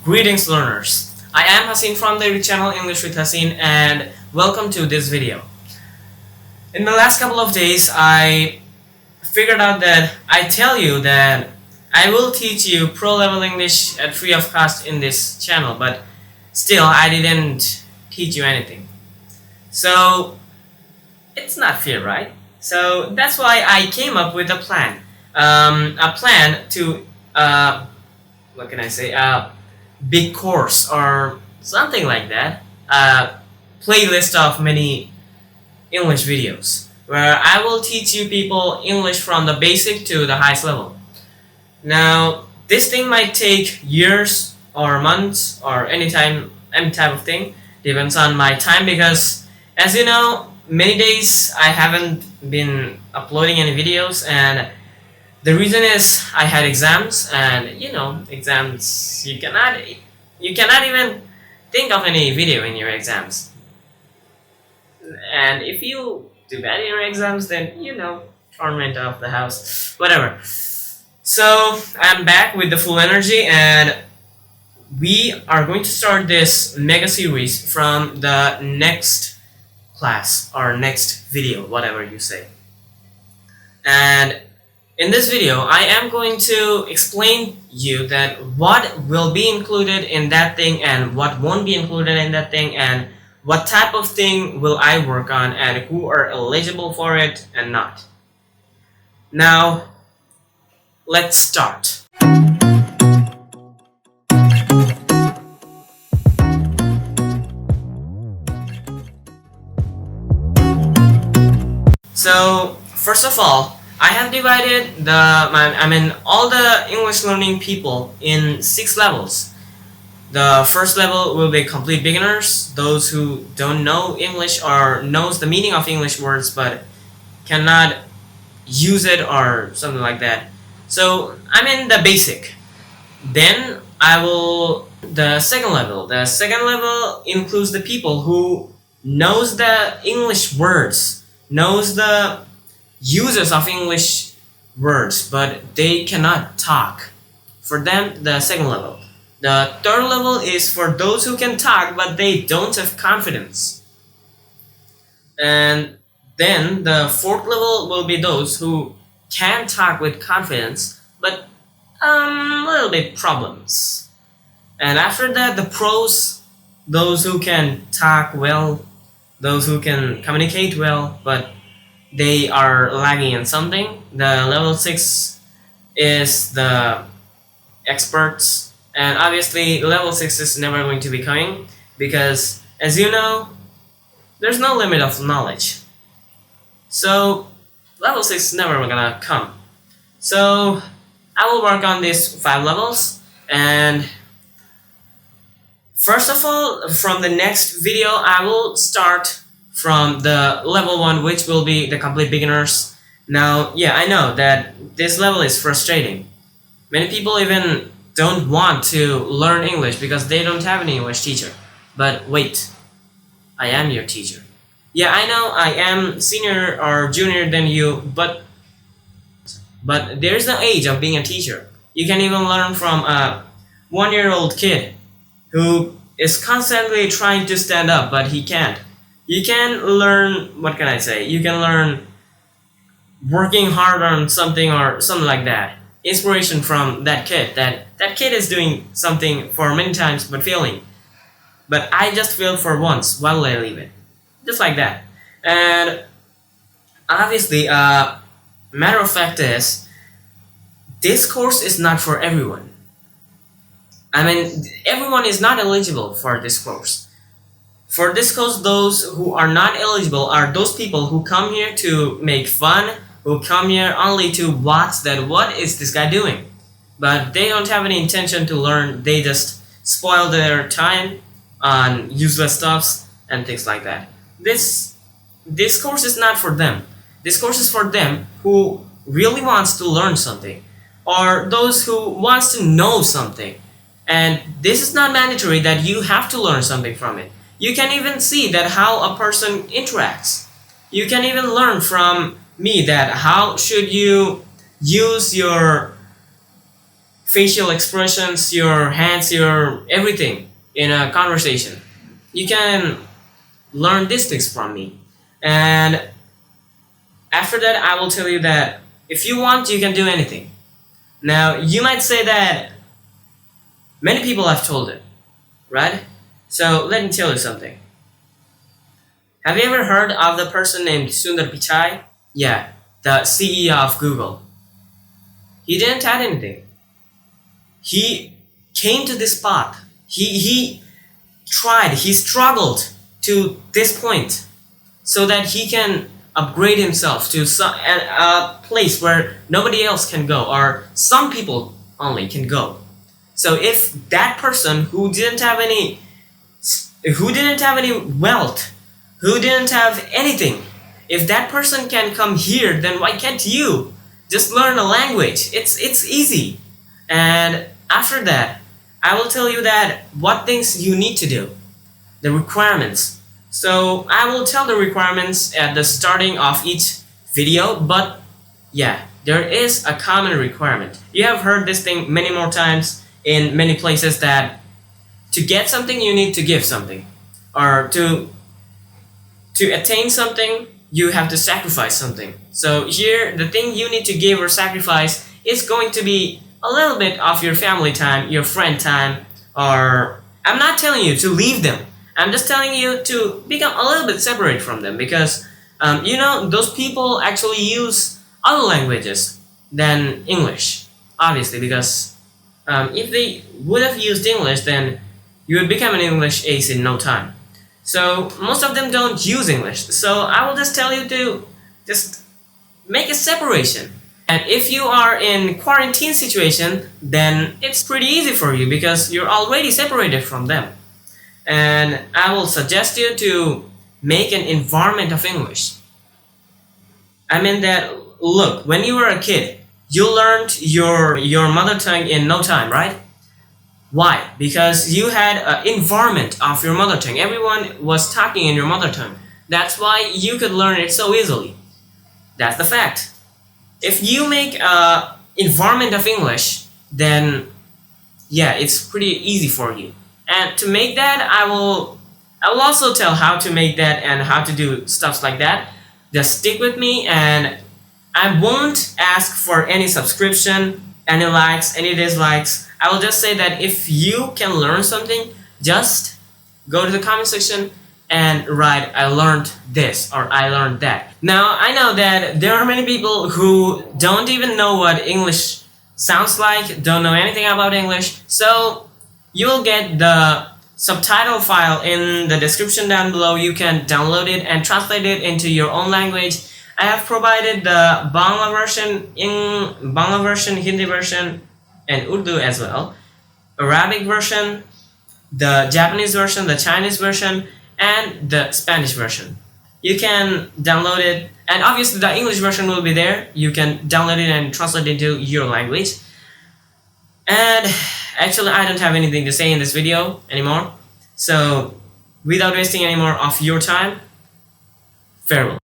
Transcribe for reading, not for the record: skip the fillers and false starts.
Greetings learners, I am Hasin from the channel English with Hasin and welcome to this video. In the last couple of days I figured out that I tell you that I will teach you pro level English at free of cost in this channel, but still I didn't teach you anything. So it's not fair, right? So that's why I came up with a plan. A plan to what can I say? Big course or something like that, a playlist of many English videos where I will teach you people English from the basic to the highest level. Now this thing might take years or months or any type of thing, depends on my time, because as you know, many days I haven't been uploading any videos, and the reason is I had exams, and you know, exams, you cannot even think of any video in your exams. And if you do bad in your exams, then you know, torment of the house, whatever. So I'm back with the full energy, and we are going to start this mega series from the next class or next video, whatever you say. And in this video, I am going to explain you that what will be included in that thing and what won't be included in that thing, and what type of thing will I work on and who are eligible for it and not. Now, let's start. So, first of all, I have divided all the English learning people in 6 levels. The first level will be complete beginners, those who don't know English or knows the meaning of English words but cannot use it or something like that. So I'm in the basic. Then the second level includes the people who knows the English words, knows the uses of English words, but they cannot talk. For them, the second level. The third level is for those who can talk but they don't have confidence. And then the fourth level will be those who can talk with confidence but a little bit problems. And after that, the pros, those who can talk well, those who can communicate well but they are lagging in something. The level 6 is the experts, and obviously level 6 is never going to be coming because, as you know, there's no limit of knowledge. So level 6 is never gonna come. So I will work on these 5 levels, and first of all, from the next video I will start from the level 1, which will be the complete beginners. Now, yeah, I know that this level is frustrating. Many people even don't want to learn English because they don't have an English teacher. But wait, I am your teacher. Yeah, I know I am senior or junior than you, but there's no age of being a teacher. You can even learn from a 1-year-old kid who is constantly trying to stand up, but he can't. You can learn, what can I say? You can learn working hard on something or something like that. Inspiration from that kid. That kid is doing something for many times but failing. But I just failed for once. Why will I leave it? Just like that. And obviously, matter of fact is, this course is not for everyone. I mean, everyone is not eligible for this course. For this course, those who are not eligible are those people who come here to make fun, who come here only to watch that what is this guy doing. But they don't have any intention to learn, they just spoil their time on useless stuffs and things like that. This course is not for them. This course is for them who really wants to learn something, or those who wants to know something. And this is not mandatory that you have to learn something from it. You can even see that how a person interacts. You can even learn from me that how should you use your facial expressions, your hands, your everything in a conversation. You can learn these things from me. And after that, I will tell you that if you want, you can do anything. Now, you might say that many people have told it, right? So let me tell you something. Have you ever heard of the person named Sundar Pichai? Yeah, the CEO of Google. He didn't add anything. He came to this path. He tried, he struggled to this point so that he can upgrade himself to a place where nobody else can go, or some people only can go. So if that person who didn't have any wealth, who didn't have anything, if that person can come here, then why can't you? Just learn a language. It's easy. And after that, I will tell you that what things you need to do, the requirements. So I will tell the requirements at the starting of each video, but yeah, there is a common requirement. You have heard this thing many more times in many places, that to get something you need to give something, or to attain something you have to sacrifice something. So here the thing you need to give or sacrifice is going to be a little bit of your family time, your friend time, or I'm not telling you to leave them. I'm just telling you to become a little bit separate from them, because those people actually use other languages than English, obviously, because if they would have used English, then you would become an English ace in no time. So most of them don't use English. So I will just tell you to just make a separation. And if you are in quarantine situation, then it's pretty easy for you because you're already separated from them. And I will suggest you to make an environment of English. I mean that, look, when you were a kid, you learned your mother tongue in no time, right? Why? Because you had an environment of your mother tongue. Everyone was talking in your mother tongue. That's why you could learn it so easily. That's the fact. If you make an environment of English, then yeah, it's pretty easy for you. And to make that, I will also tell how to make that and how to do stuff like that. Just stick with me, and I won't ask for any subscription, any likes, any dislikes. I will just say that if you can learn something, just go to the comment section and write, I learned this or I learned that. Now, I know that there are many people who don't even know what English sounds like, don't know anything about English. So you will get the subtitle file in the description down below. You can download it and translate it into your own language. I have provided the Bangla version, Hindi version, and Urdu as well, Arabic version, the Japanese version, the Chinese version, and the Spanish version. You can download it, and obviously the English version will be there. You can download it and translate it into your language. And actually, I don't have anything to say in this video anymore. So without wasting any more of your time, farewell.